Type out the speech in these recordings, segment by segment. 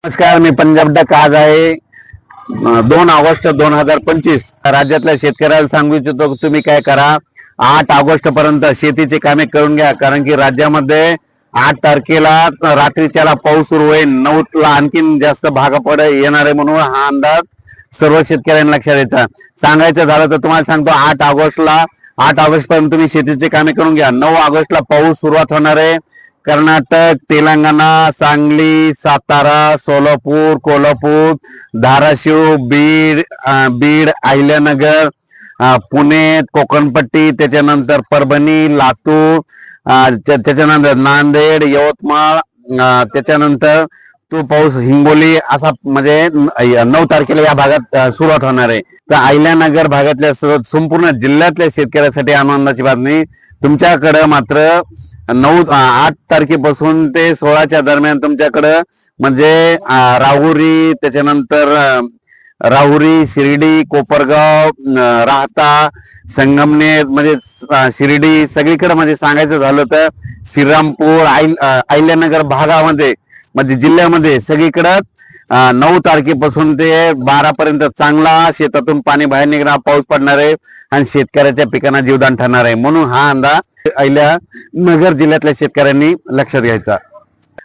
नमस्कार, मी पंजाब डक. आज आहे 2 ऑगस्ट 2025. राज्यातल्या शेतकऱ्याला सांगू इच्छितो की तुम्ही काय करा, 8 ऑगस्ट पर्यंत शेतीची कामे करून घ्या. कारण की राज्यामध्ये 8 तारखेला रात्रीच्याला पाऊस सुरू होईल. 9ला आणखीन जास्त भाग येणार आहे, म्हणून हा अंदाज सर्व शेतकऱ्यांना लक्षात द्यायचा. सांगायचं झालं तर तुम्हाला सांगतो, 8 ऑगस्ट पर्यंत तुम्ही शेतीची कामे करून घ्या. 9 ऑगस्टला पाऊस सुरुवात होणार आहे. कर्नाटक, तेलंगणा, सांगली, सातारा, सोलापूर, कोल्हापूर, धाराशिव, बीड, अहिल्यानगर, पुणे, कोकणपट्टी, त्याच्यानंतर परभणी, लातूर, त्याच्यानंतर नांदेड, यवतमाळ, त्याच्यानंतर तो पाऊस हिंगोली असा म्हणजे 9 तारखेला या भागात सुरुवात होणार आहे. तर अहिल्यानगर भागातल्या संपूर्ण जिल्ह्यातल्या शेतकऱ्यासाठी आनंदाची बातमी. तुमच्याकडे मात्र 8 तारखेपासून ते 16च्या दरम्यान तुमच्याकडं म्हणजे राहुरी, त्याच्यानंतर राहुरी, शिर्डी, कोपरगाव, राहता, संगमनेर म्हणजे शिर्डी सगळीकडे म्हणजे सांगायचं झालं तर श्रीरामपूर, अहिल्यानगर भागामध्ये म्हणजे जिल्ह्यामध्ये सगळीकडं 9 तारखेपासून ते 12 पर्यंत चांगला शेतातून पाणी बाहेर निघणार पाऊस पडणार आहे आणि शेतकऱ्याच्या पिकांना जीवदान ठरणार आहे. म्हणून हा अंदाज अहिल्यानगर जिल्ह्यातल्या शेतकऱ्यांनी लक्षात घ्यायचा.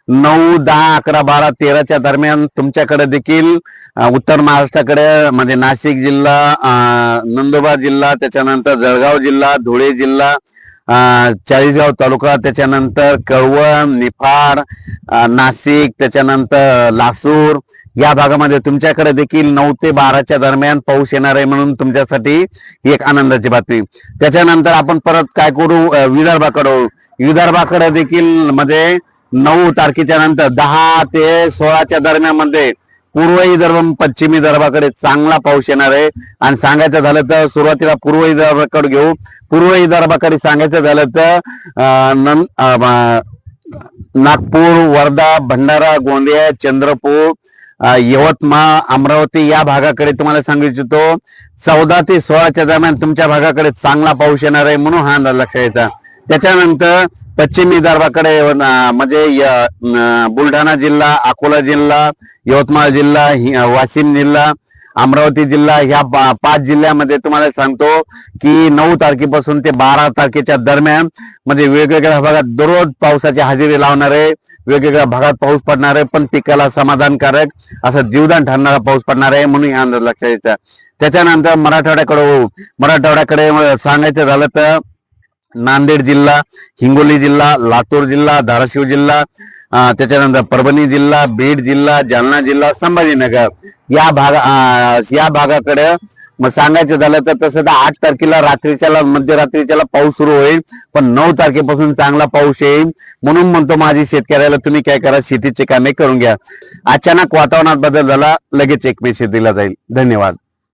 9, 10, 11, 12, 13च्या दरम्यान तुमच्याकडे देखील उत्तर महाराष्ट्राकडे म्हणजे नाशिक जिल्हा, नंदुरबार जिल्हा, त्याच्यानंतर जळगाव जिल्हा, धुळे जिल्हा, चाळीसगाव तालुका, त्याच्यानंतर कळवण, निफाड, नाशिक, त्याच्यानंतर लासूर या भागामध्ये तुमच्याकडे देखील 9 ते 12च्या दरम्यान पाऊस येणार आहे. म्हणून तुमच्यासाठी एक आनंदाची बातमी. त्याच्यानंतर आपण परत काय करू, विदर्भाकडे देखील मध्ये 9 तारखेच्या नंतर 10 ते 16च्या दरम्यान मध्ये पूर्व विदर्भ, पश्चिमी विदर्भाकडे चांगला पाऊस येणार आहे. आणि सांगायचं झालं तर सुरुवातीला पूर्व विदर्भाकडे घेऊ. पूर्व विदर्भाकडे सांगायचं झालं तर नागपूर, वर्धा, भंडारा, गोंदिया, चंद्रपूर, यवतमाळ, अमरावती या भागाकडे तुम्हाला सांगू इच्छितो 14 ते 16च्या दरम्यान तुमच्या भागाकडे चांगला पाऊस येणार आहे. म्हणून हा अंदाज लक्षात घ्यायचा. त्याच्यानंतर पश्चिम विदर्भाकडे म्हणजे बुलढाणा जिल्हा, अकोला जिल्हा, यवतमाळ जिल्हा, वाशिम जिल्हा, अमरावती जिल्हा ह्या 5 जिल्ह्यामध्ये तुम्हाला सांगतो की 9 तारखेपासून ते 12 तारखेच्या दरम्यान म्हणजे वेगवेगळ्या भागात दररोज पावसाची हजेरी लावणार आहे. वेगवेगळ्या भागात पाऊस पडणार आहे, पण पिकाला समाधानकारक असं जीवदान ठरणारा पाऊस पडणार आहे. म्हणून हा अंदाज लक्षात घ्यायचा. त्याच्यानंतर मराठवाड्याकडे सांगायचं झालं तर नांदेड जिल्हा, हिंगोली जिल्हा, लातूर जिल्हा, धाराशिव जिल्हा, त्याच्यानंतर परभणी जिल्हा, बीड जिल्हा, जालना जिल्हा, संभाजीनगर या भागाकडे मग सांगायचं झालं तर तसं तर 8 तारखेला मध्यरात्रीच्याला पाऊस सुरू होईल, पण 9 तारखेपासून चांगला पाऊस येईल. म्हणून म्हणतो माझी शेतकऱ्याला तुम्ही काय करा, शेतीची कामे करून घ्या. अचानक वातावरणात बदल झाला, लगेच एक मेसेज दिला जाईल. धन्यवाद.